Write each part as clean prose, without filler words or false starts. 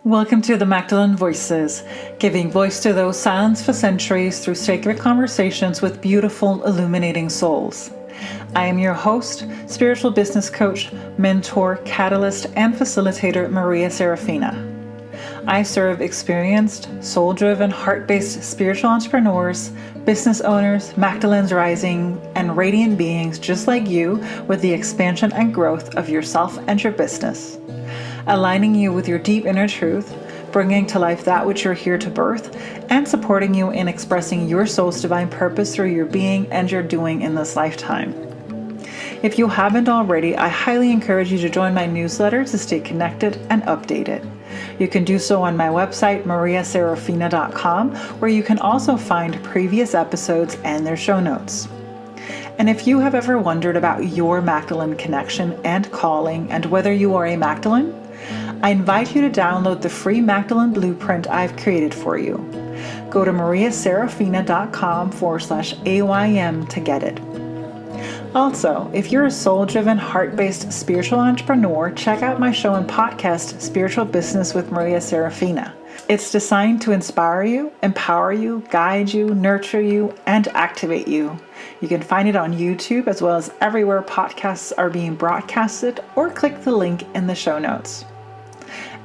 Welcome to the Magdalene Voices, giving voice to those silenced for centuries through sacred conversations with beautiful, illuminating souls. I am your host, spiritual business coach, mentor, catalyst, and facilitator, Maria Saraphina. I serve experienced, soul-driven, heart-based spiritual entrepreneurs, business owners, Magdalenes rising, and radiant beings just like you with the expansion and growth of yourself and your business. Aligning you with your deep inner truth, bringing to life that which you're here to birth, and supporting you in expressing your soul's divine purpose through your being and your doing in this lifetime. If you haven't already, I highly encourage you to join my newsletter to stay connected and updated. You can do so on my website, mariasaraphina.com, where you can also find previous episodes and their show notes. And if you have ever wondered about your Magdalene connection and calling and whether you are a Magdalene, I invite you to download the free Magdalene blueprint I've created for you. Go to mariasaraphina.com/AYM to get it. Also, if you're a soul-driven, heart-based spiritual entrepreneur, check out my show and podcast, Spiritual Business with Maria Saraphina. It's designed to inspire you, empower you, guide you, nurture you, and activate you. You can find it on YouTube as well as everywhere podcasts are being broadcasted, or click the link in the show notes.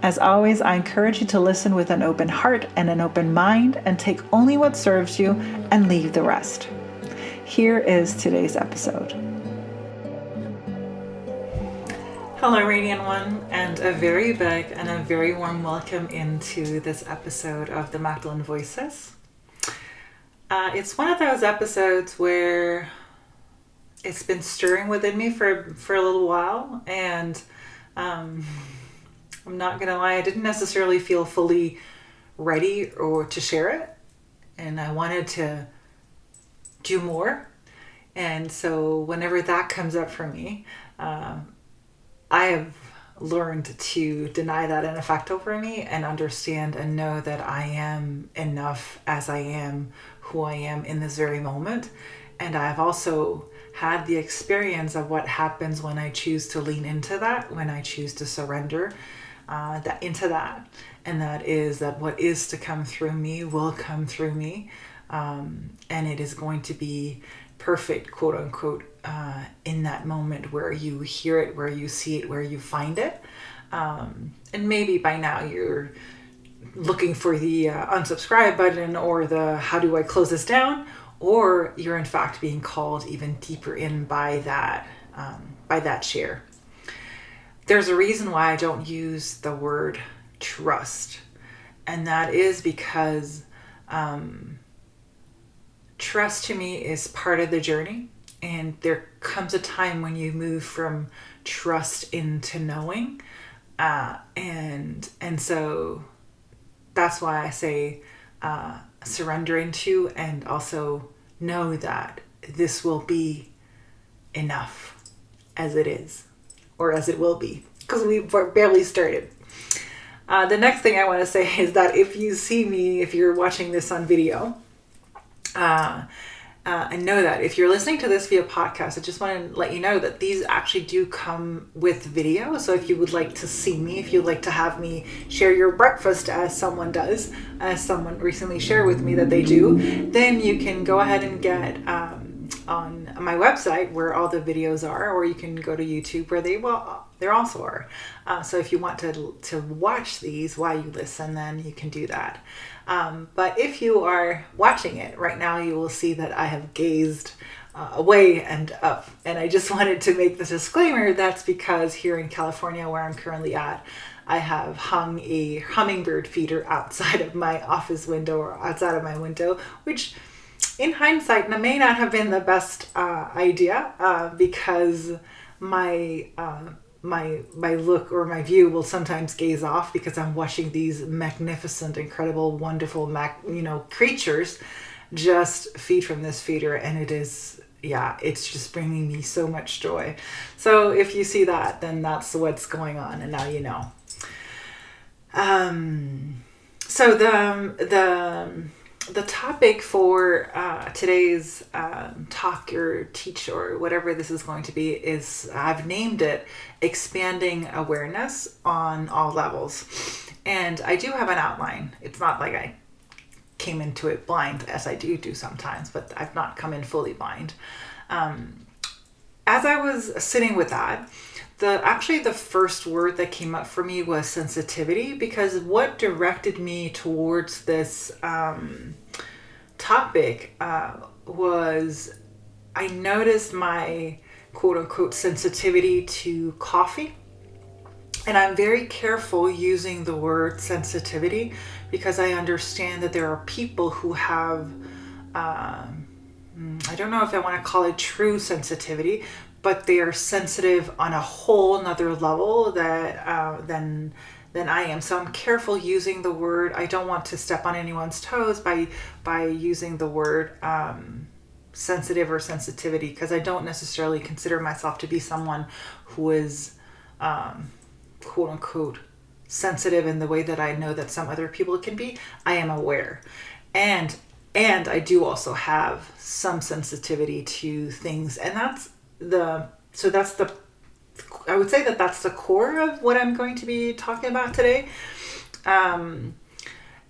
As always, I encourage you to listen with an open heart and an open mind and take only what serves you and leave the rest. Here is today's episode. Hello, Radiant One, and a very big and a very warm welcome into this episode of the Magdalene Voices. It's one of those episodes where it's been stirring within me for a little while, and I'm not gonna lie, I didn't necessarily feel fully ready or to share it, and I wanted to do more. And so whenever that comes up for me, I have learned to deny that in effect over me and understand and know that I am enough as I am, who I am in this very moment. And I've also had the experience of what happens when I choose to lean into that, when I choose to surrender into that. And that is that what is to come through me will come through me. And it is going to be perfect, quote unquote, in that moment where you hear it, where you see it, where you find it. And maybe by now you're looking for the unsubscribe button or the how do I close this down, or you're in fact being called even deeper in by that share. There's a reason why I don't use the word trust, and that is because trust to me is part of the journey, and there comes a time when you move from trust into knowing, and so that's why I say surrender into, and also know that this will be enough as it is, or as it will be, because we barely started. The next thing I want to say is that if you see me, if you're watching this on video, and know that if you're listening to this via podcast, I just want to let you know that these actually do come with video. So if you would like to see me, if you'd like to have me share your breakfast as someone does, as someone recently shared with me that they do, then you can go ahead and get on my website where all the videos are, or you can go to YouTube where there also are. So if you want to watch these while you listen, then you can do that. But if you are watching it right now, you will see that I have gazed away and up. And I just wanted to make this disclaimer. That's because here in California, where I'm currently at, I have hung a hummingbird feeder outside of my office window, or outside of my window, which in hindsight may not have been the best idea, because my look or my view will sometimes gaze off because I'm watching these magnificent, incredible, wonderful, creatures just feed from this feeder, and it's just bringing me so much joy. So if you see that, then that's what's going on, and now you know. So the topic for today's talk or teach or whatever this is going to be is, I've named it Expanding Awareness on All Levels. And I do have an outline. It's not like I came into it blind, as I do sometimes, but I've not come in fully blind. As I was sitting with that, the first word that came up for me was sensitivity, because what directed me towards this topic was, I noticed my quote unquote sensitivity to coffee. And I'm very careful using the word sensitivity, because I understand that there are people who have, I don't know if I want to call it true sensitivity, but they are sensitive on a whole nother level that than I am. So I'm careful using the word. I don't want to step on anyone's toes by using the word sensitive or sensitivity, because I don't necessarily consider myself to be someone who is quote unquote sensitive in the way that I know that some other people can be. I am aware, and I do also have some sensitivity to things, and that's the I would say that that's the core of what I'm going to be talking about today.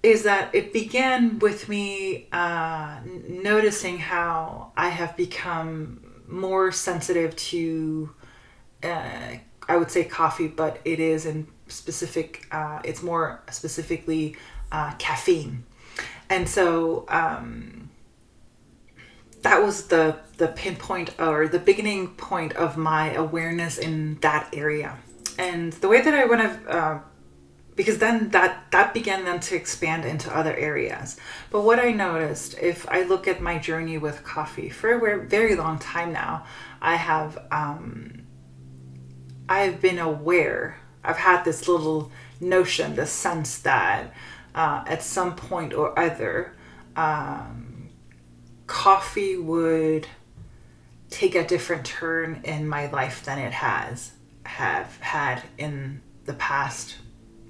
Is that it began with me noticing how I have become more sensitive to I would say coffee, but it is in specific, it's more specifically caffeine. And so that was the pinpoint or the beginning point of my awareness in that area. And the way that I want to, because then that began then to expand into other areas. But what I noticed, if I look at my journey with coffee, for a very long time now, I've been aware. I've had this little notion, this sense that at some point or other, coffee would take a different turn in my life than it have had in the past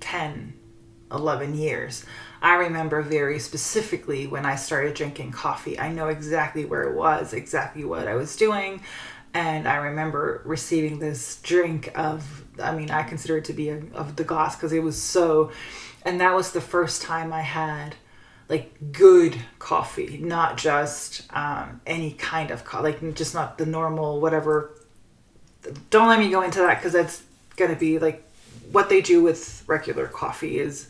10, 11 years. I remember very specifically when I started drinking coffee. I know exactly where it was, exactly what I was doing. And I remember receiving this drink of, I consider it to be of the gods, because it was so, and that was the first time I had like good coffee, not just any kind of coffee, like just not the normal whatever. Don't let me go into that, because that's going to be like what they do with regular coffee is,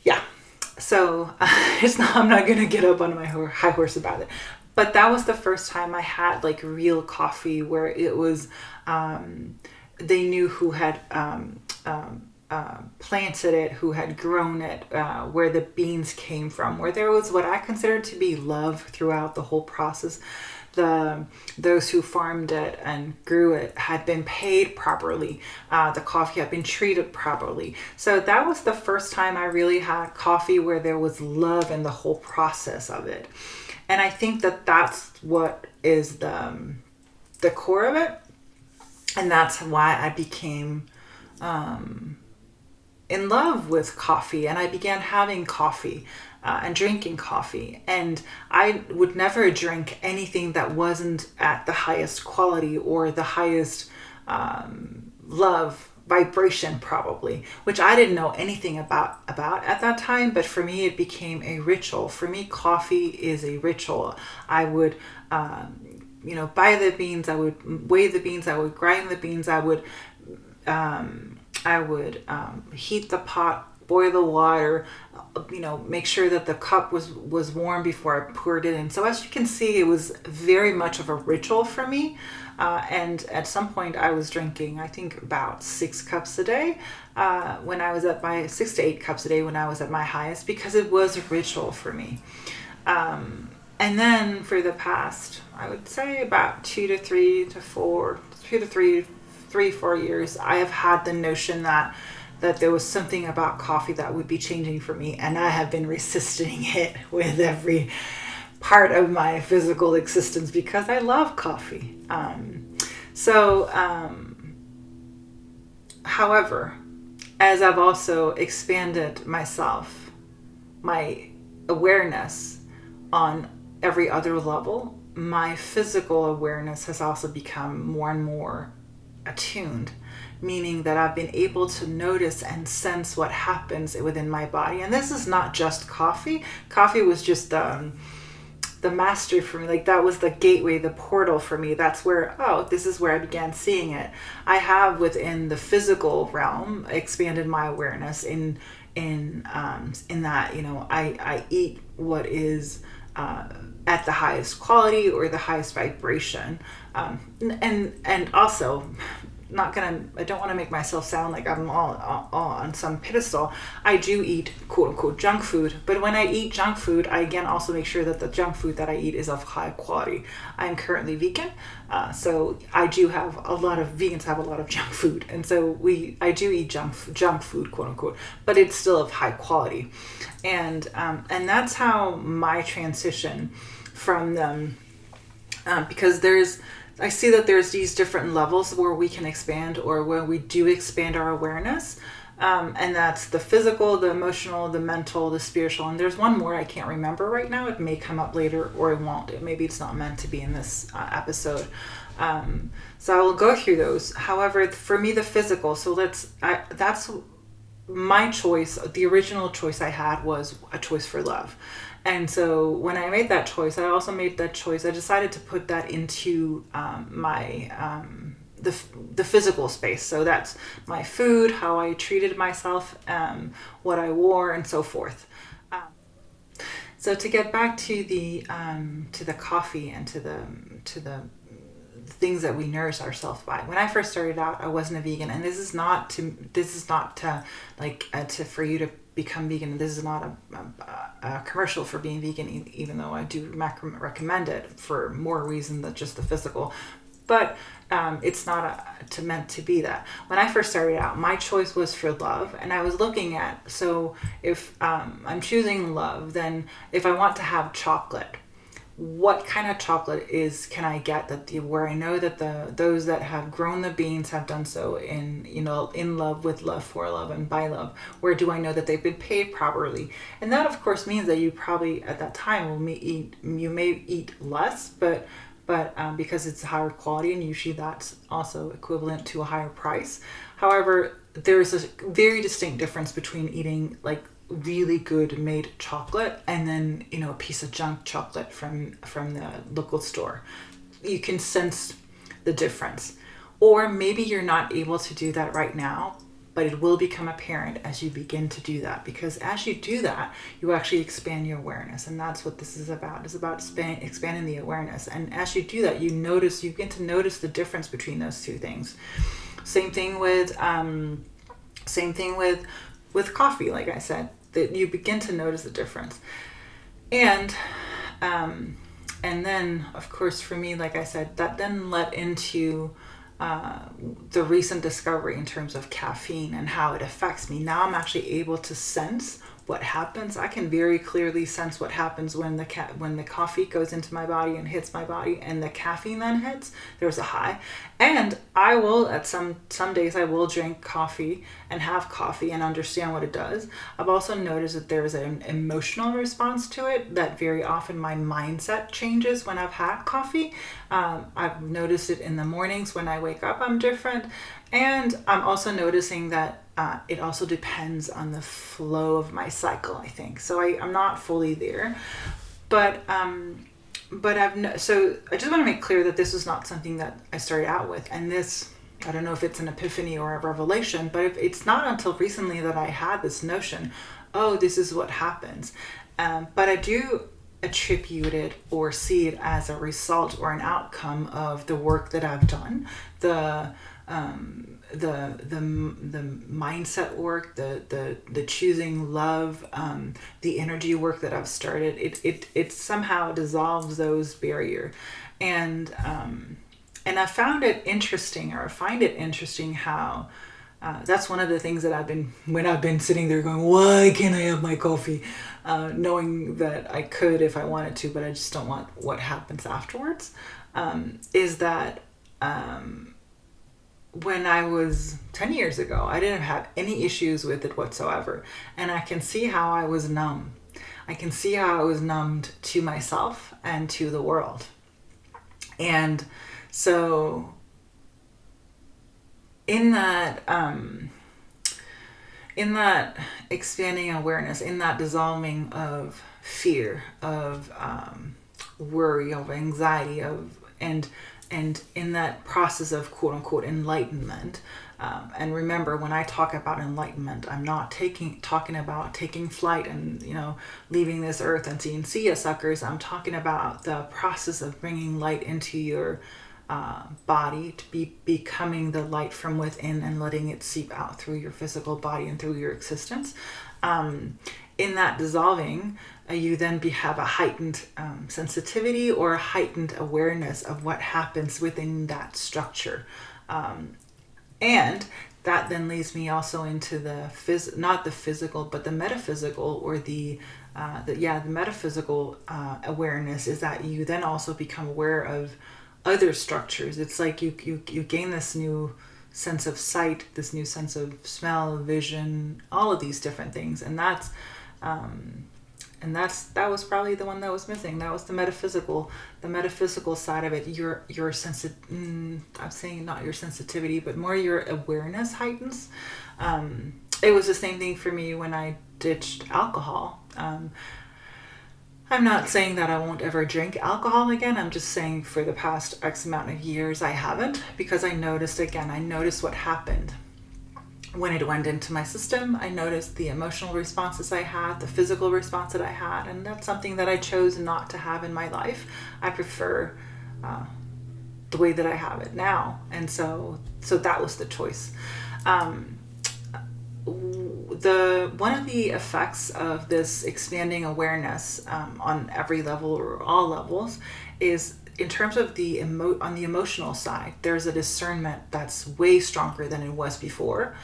yeah. So I'm not going to get up on my high horse about it. But that was the first time I had like real coffee, where it was, they knew who had planted it, who had grown it, where the beans came from, where there was what I considered to be love throughout the whole process. Those who farmed it and grew it had been paid properly. The coffee had been treated properly. So that was the first time I really had coffee where there was love in the whole process of it. And I think that that's what is the core of it. And that's why I became in love with coffee. And I began having coffee and drinking coffee. And I would never drink anything that wasn't at the highest quality or the highest love vibration, probably, which I didn't know anything about at that time. But for me, it became a ritual. For me, coffee is a ritual. I would buy the beans, I would weigh the beans, I would grind the beans, I would heat the pot, boil the water, make sure that the cup was warm before I poured it in. So as you can see, it was very much of a ritual for me. And at some point I was drinking, I think about 6 cups a day, when I was at my 6 to 8 cups a day when I was at my highest, because it was a ritual for me. And then for the past, I would say about 4 years, I have had the notion that there was something about coffee that would be changing for me. And I have been resisting it with every part of my physical existence, because I love coffee. However, as I've also expanded myself, my awareness on every other level, my physical awareness has also become more and more attuned, meaning that I've been able to notice and sense what happens within my body. And this is not just coffee. Coffee was just the mastery for me. Like, that was the gateway, the portal for me. That's where, oh, this is where I began seeing it. I have within the physical realm expanded my awareness in that, you know, I eat what is at the highest quality or the highest vibration, and also I don't want to make myself sound like I'm all on some pedestal. I do eat quote unquote junk food, but when I eat junk food, I again also make sure that the junk food that I eat is of high quality. I'm currently vegan, so I do have a lot of vegans have a lot of junk food, and so I do eat junk food quote unquote, but it's still of high quality, and that's how my transition from them, because I see that there's these different levels where we can expand, or where we do expand our awareness. And that's the physical, the emotional, the mental, the spiritual. And there's one more I can't remember right now. It may come up later, or it won't. Maybe it's not meant to be in this episode. So I will go through those. However, for me, the physical, that's my choice. The original choice I had was a choice for love. And so when I made that choice, I also made that choice. I decided to put that into the physical space. So that's my food, how I treated myself, what I wore, and so forth. So to get back to the coffee and to the things that we nourish ourselves by. When I first started out, I wasn't a vegan, and this is not for you to become vegan. This is not a commercial for being vegan, even though I do recommend it for more reason than just the physical. But it's not meant to be that. When I first started out, my choice was for love, and I was looking at, so if I'm choosing love, then if I want to have chocolate, what kind of chocolate can I get where I know that those that have grown the beans have done so in love, with love, for love, and by love? Where do I know that they've been paid properly? And that of course means that you probably at that time you may eat less, but because it's higher quality, and usually that's also equivalent to a higher price. However, there's a very distinct difference between eating like really good made chocolate and then a piece of junk chocolate from the local store. You can sense the difference. Or maybe you're not able to do that right now, but it will become apparent as you begin to do that, because as you do that, you actually expand your awareness. And that's what this is about. It's about expanding the awareness. And as you do that, you begin to notice the difference between those two things. Same thing with coffee, like I said, that you begin to notice the difference. And then, of course, for me, like I said, that then led into the recent discovery in terms of caffeine and how it affects me. Now I'm actually able to sense what happens. I can very clearly sense what happens when the coffee goes into my body and hits my body, and the caffeine then hits. There's a high, and I will at some days I will drink coffee and have coffee and understand what it does. I've also noticed that there's an emotional response to it, that very often my mindset changes when I've had coffee. I've noticed it in the mornings when I wake up, I'm different, and I'm also noticing that it also depends on the flow of my cycle, I think. So I'm not fully there, but so I just want to make clear that this is not something that I started out with, and this, I don't know if it's an epiphany or a revelation, but it's not until recently that I had this notion, oh, this is what happens. But I do attribute it or see it as a result or an outcome of the work that I've done, the mindset work, the choosing love, the energy work that I've started. It somehow dissolves those barriers, and I found it interesting, or I find it interesting how that's one of the things that when I've been sitting there going, why can't I have my coffee? Knowing that I could if I wanted to, but I just don't want what happens afterwards, is that when I was 10 years ago, I didn't have any issues with it whatsoever. And I can see how I was numb. I can see how I was numbed to myself and to the world. And so in that expanding awareness, in that dissolving of fear, of worry, of anxiety, and in that process of quote unquote enlightenment. And remember, when I talk about enlightenment, I'm not talking about taking flight and, leaving this earth and seeing see ya suckers. I'm talking about the process of bringing light into your body, to be becoming the light from within and letting it seep out through your physical body and through your existence. In that dissolving, you then have a heightened sensitivity or a heightened awareness of what happens within that structure. And that then leads me also into not the physical, but the metaphysical, or the metaphysical awareness, is that you then also become aware of other structures. It's like you gain this new sense of sight, this new sense of smell, vision, all of these different things. And that was probably the one that was missing. That was the metaphysical side of it. I'm saying not your sensitivity, but more your awareness heightens. It was the same thing for me when I ditched alcohol. I'm not saying that I won't ever drink alcohol again. I'm just saying for the past X amount of years I haven't, because I noticed what happened when it went into my system. I noticed the emotional responses I had, the physical response that I had, and that's something that I chose not to have in my life. I prefer the way that I have it now, and so that was the choice. One of the effects of this expanding awareness on every level or all levels is, in terms of on the emotional side, there's a discernment that's way stronger than it was before.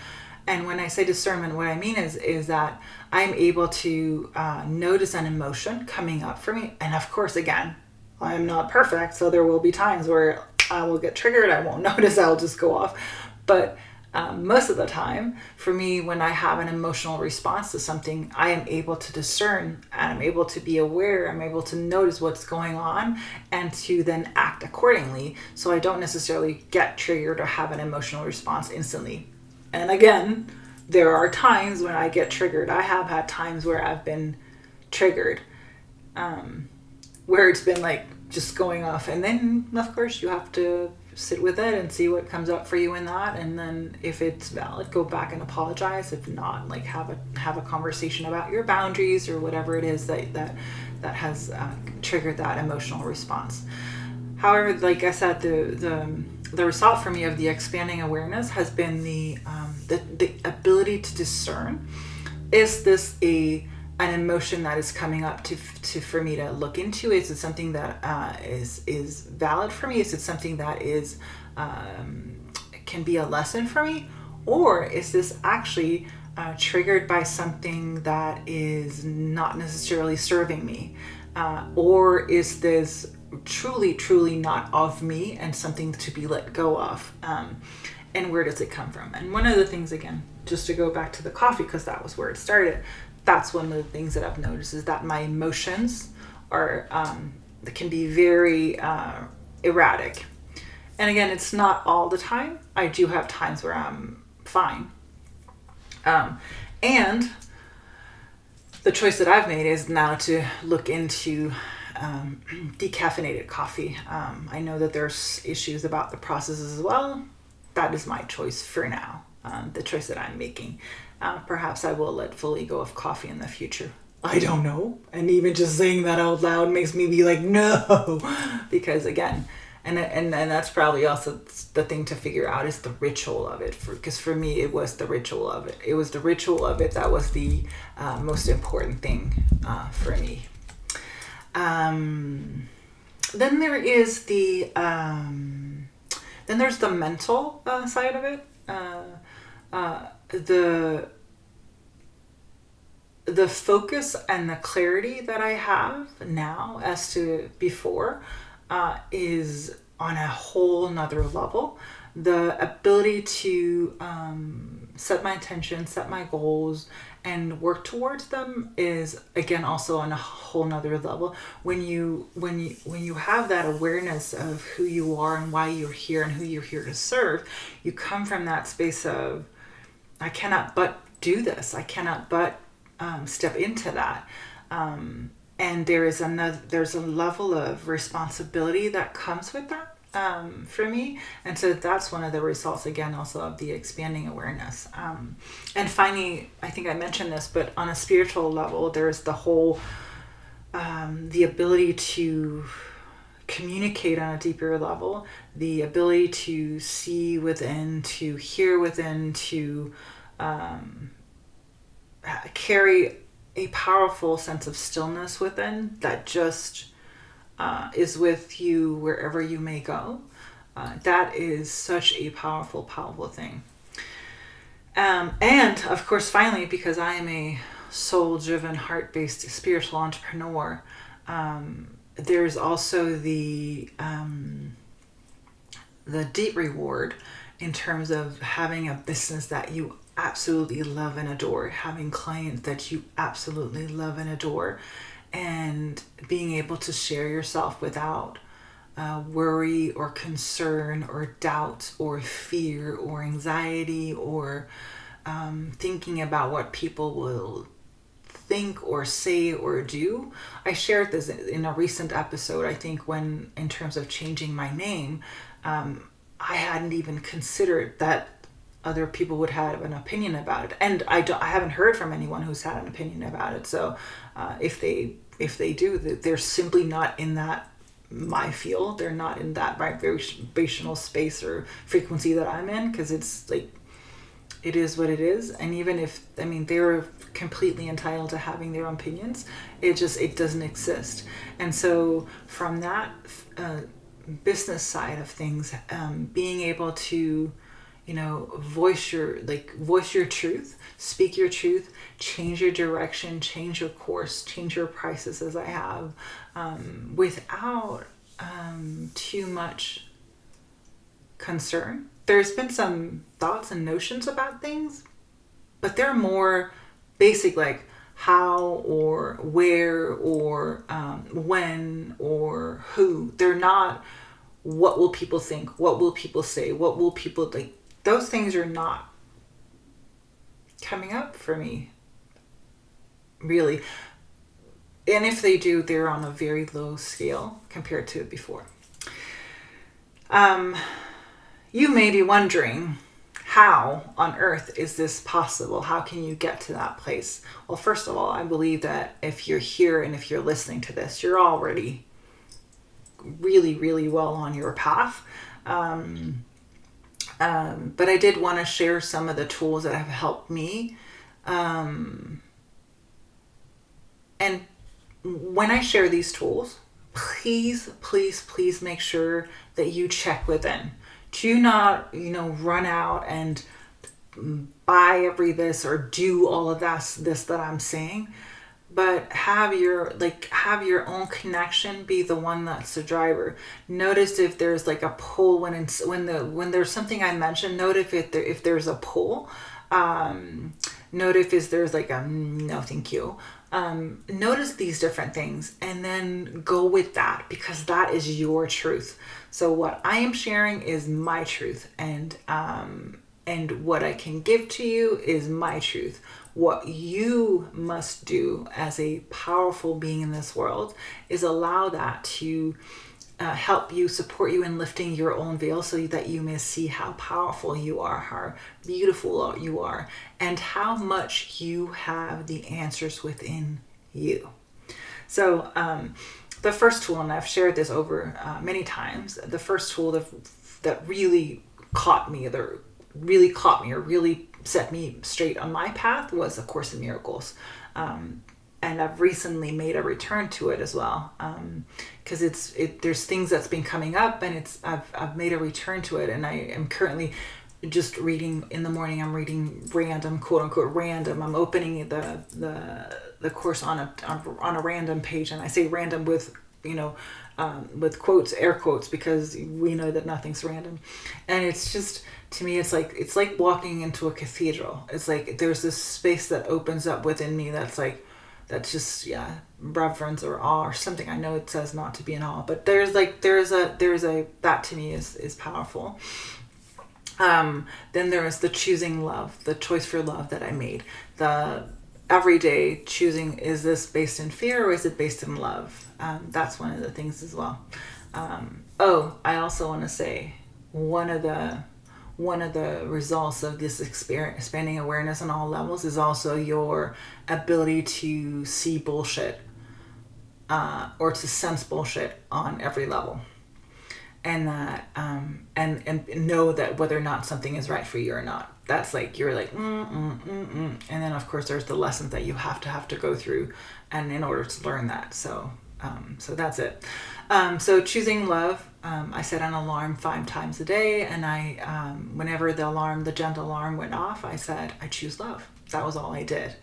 And when I say discernment, what I mean is that I'm able to notice an emotion coming up for me. And of course, again, I'm not perfect, so there will be times where I will get triggered. I won't notice. I'll just go off. But most of the time, for me, when I have an emotional response to something, I am able to discern, and I'm able to be aware. I'm able to notice what's going on and to then act accordingly. So I don't necessarily get triggered or have an emotional response instantly. And again, there are times when I get triggered. I have had times where I've been triggered, where it's been like just going off. And then, of course, you have to sit with it and see what comes up for you in that. And then if it's valid, go back and apologize. If not, like have a conversation about your boundaries or whatever it is that has triggered that emotional response. However, like I said, the result for me of the expanding awareness has been the ability to discern, is this an emotion that is coming up to for me to look into? Is it something that is valid for me? Is it something that is can be a lesson for me? Or is this actually triggered by something that is not necessarily serving me? Or is this truly not of me and something to be let go of? And where does it come from? And one of the things, again, just to go back to the coffee, because that was where it started, that's one of the things that I've noticed, is that my emotions are can be very erratic. And again, it's not all the time. I do have times where I'm fine. And the choice that I've made is now to look into decaffeinated coffee. I know that there's issues about the processes as well. That is my choice for now, the choice that I'm making. Perhaps I will let fully go of coffee in the future. I don't know. And even just saying that out loud makes me be like, no, because again, and that's probably also the thing to figure out, is the ritual of it. Because for me, it was the ritual of it. It was the ritual of it that was the most important thing for me. Then there is then there's the mental side of it. The focus and the clarity that I have now as to before is on a whole nother level. The ability to set my intention, set my goals, and work towards them is, again, also on a whole nother level. When you have that awareness of who you are and why you're here and who you're here to serve, you come from that space of, I cannot but do this. I cannot but step into that. And there's a level of responsibility that comes with that. For me, and so that's one of the results, again, also of the expanding awareness. And finally, I think I mentioned this, but on a spiritual level, there's the whole the ability to communicate on a deeper level, the ability to see within, to hear within, to carry a powerful sense of stillness within that just is with you wherever you may go. That is such a powerful, powerful thing. And of course, finally, because I am a soul-driven, heart-based spiritual entrepreneur, there's also the deep reward in terms of having a business that you absolutely love and adore, having clients that you absolutely love and adore, and being able to share yourself without worry or concern or doubt or fear or anxiety or thinking about what people will think or say or do. I shared this in a recent episode, I think, when in terms of changing my name, I hadn't even considered that other people would have an opinion about it, and I haven't heard from anyone who's had an opinion about it. So if they do, they're simply not in that my field. They're not in that vibrational space or frequency that I'm in, because it's like, it is what it is. And even if, I mean, they're completely entitled to having their own opinions, it doesn't exist. And so from that business side of things, being able to voice your truth, speak your truth, change your direction, change your course, change your prices, as I have, without too much concern. There's been some thoughts and notions about things, but they're more basic, like how or where or when or who. They're not what will people think, what will people say, what will people like. Those things are not coming up for me, really. And if they do, they're on a very low scale compared to before. You may be wondering, how on earth is this possible? How can you get to that place? Well, first of all, I believe that if you're here and if you're listening to this, you're already really, really well on your path. But I did want to share some of the tools that have helped me. And when I share these tools, please, please, please make sure that you check within. Do not, run out and buy every this or do all of this that I'm saying. But have your own connection be the one that's the driver. Notice if there's like a pull when there's something I mentioned. Note if there's a pull. Note if there's like a no, thank you. Notice these different things and then go with that, because that is your truth. So what I am sharing is my truth, and what I can give to you is my truth. What you must do as a powerful being in this world is allow that to help you, support you in lifting your own veil, so that you may see how powerful you are, how beautiful you are, and how much you have the answers within you. So the first tool, and I've shared this over many times, the first tool that really caught me, or really set me straight on my path, was A Course in Miracles. And I've recently made a return to it as well, because there's things that's been coming up, and I've made a return to it, and I am currently just reading in the morning. I'm reading random, quote unquote random. I'm opening the course on a random page, and I say random with with quotes, air quotes, because we know that nothing's random, and it's just to me, it's like walking into a cathedral. It's like there's this space that opens up within me that's just, yeah, reverence or awe or something. I know it says not to be in awe, but there's a that to me is powerful. Then there is the choosing love, the choice for love that I made. The everyday choosing, is this based in fear or is it based in love? That's one of the things as well. I also want to say one of the results of this expanding awareness on all levels is also your ability to see bullshit, or to sense bullshit on every level, and that and know that whether or not something is right for you or not. That's like you're like and then of course there's the lessons that you have to go through, and in order to learn that. So that's it. So choosing love, I set an alarm 5 times a day, and I whenever the gentle alarm went off, I said I choose love. That was all I did.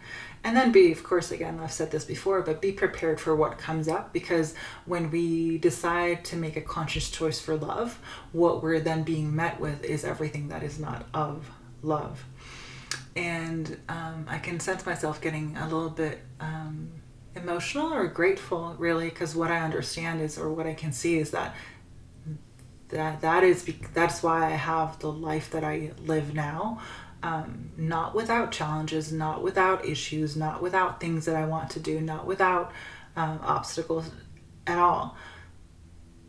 And then of course, again, I've said this before, but be prepared for what comes up, because when we decide to make a conscious choice for love, what we're then being met with is everything that is not of love. And I can sense myself getting a little bit emotional or grateful, really, because what I understand is, or what I can see is that's why I have the life that I live now. Not without challenges, not without issues, not without things that I want to do, not without obstacles at all.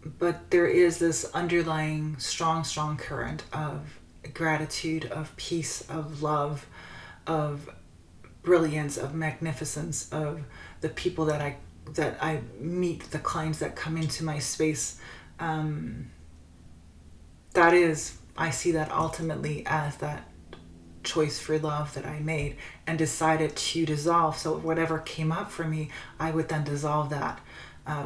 But there is this underlying strong current of gratitude, of peace, of love, of brilliance, of magnificence, of the people that I meet, the clients that come into my space. I see that ultimately as that choice for love that I made and decided to dissolve. So whatever came up for me, I would then dissolve that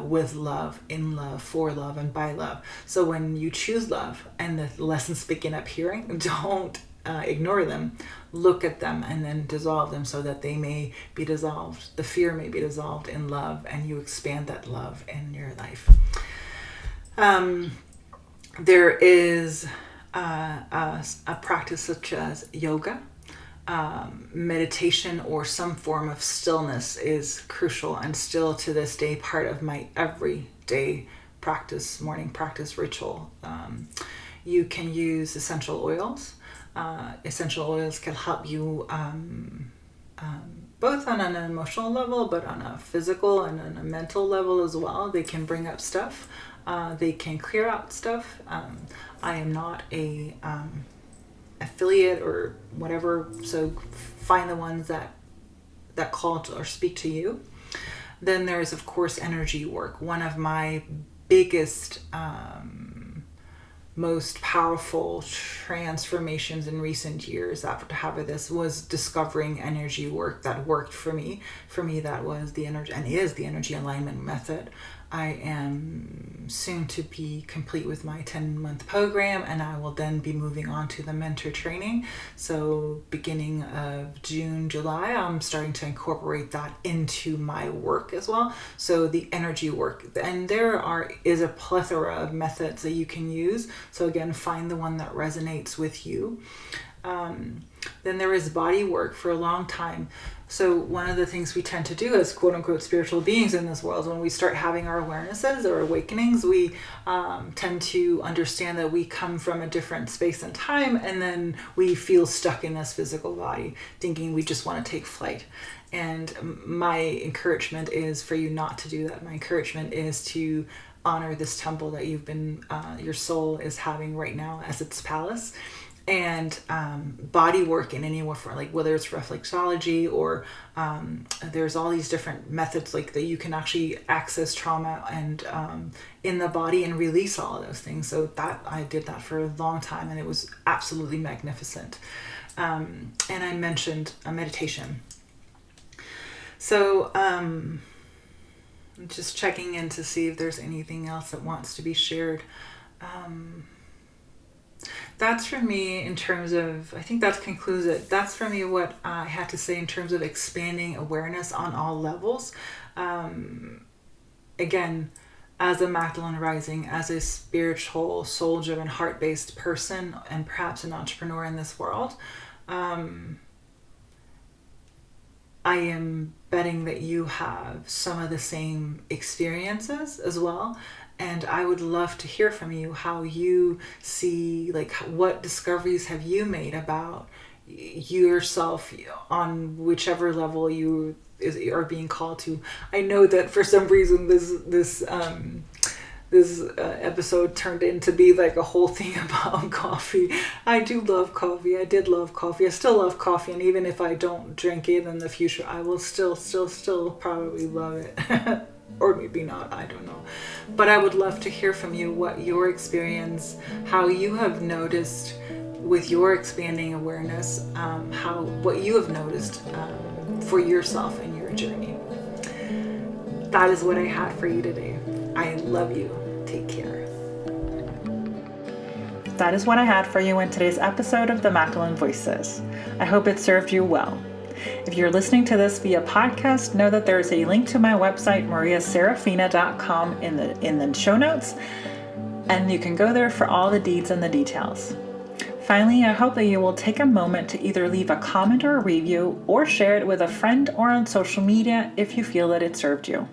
with love, in love, for love, and by love. So when you choose love and the lessons begin appearing, don't ignore them. Look at them and then dissolve them, so that they may be dissolved. The fear may be dissolved in love, and you expand that love in your life. There is a practice such as yoga, meditation, or some form of stillness is crucial, and still to this day part of my everyday practice, morning practice ritual. You can use essential oils. Essential oils can help you both on an emotional level, but on a physical and on a mental level as well. They can bring up stuff. They can clear out stuff. I am not a affiliate or whatever, so find the ones that call to or speak to you. Then there's, of course, energy work. One of my biggest most powerful transformations in recent years after having this was discovering energy work that worked for me. For me, that was the energy, and is the energy alignment method. I am soon to be complete with my 10-month program, and I will then be moving on to the mentor training. So beginning of June, July, I'm starting to incorporate that into my work as well. So the energy work, and is a plethora of methods that you can use. So again, find the one that resonates with you. Then there is body work. For a long time, so one of the things we tend to do as quote unquote spiritual beings in this world, when we start having our awarenesses or awakenings, we tend to understand that we come from a different space and time, and then we feel stuck in this physical body, thinking we just want to take flight. And my encouragement is for you not to do that. My encouragement is to honor this temple that you've been, your soul is having right now as its palace. And body work in any way, for like whether it's reflexology or there's all these different methods like that you can actually access trauma and in the body and release all of those things. So that I did that for a long time, and it was absolutely magnificent. And I mentioned a meditation. So I'm just checking in to see if there's anything else that wants to be shared. That's for me in terms of, I think that concludes it. That's for me what I had to say in terms of expanding awareness on all levels. Again, as a Magdalene rising, as a spiritual, soul-driven, heart-based person, and perhaps an entrepreneur in this world, I am betting that you have some of the same experiences as well. And I would love to hear from you how you see, like, what discoveries have you made about yourself on whichever level you are being called to. I know that for some reason this episode turned into be like a whole thing about coffee. I do love coffee. I did love coffee. I still love coffee, and even if I don't drink it in the future, I will still probably love it. Or maybe not, I don't know. But I would love to hear from you what your experience, how you have noticed with your expanding awareness, what you have noticed for yourself in your journey. That is what I had for you today. I love you. Take care. That is what I had for you in today's episode of the Magdalene Voices. I hope it served you well. If you're listening to this via podcast, know that there is a link to my website, mariasaraphina.com, in the show notes, and you can go there for all the deeds and the details. Finally, I hope that you will take a moment to either leave a comment or a review, or share it with a friend or on social media if you feel that it served you.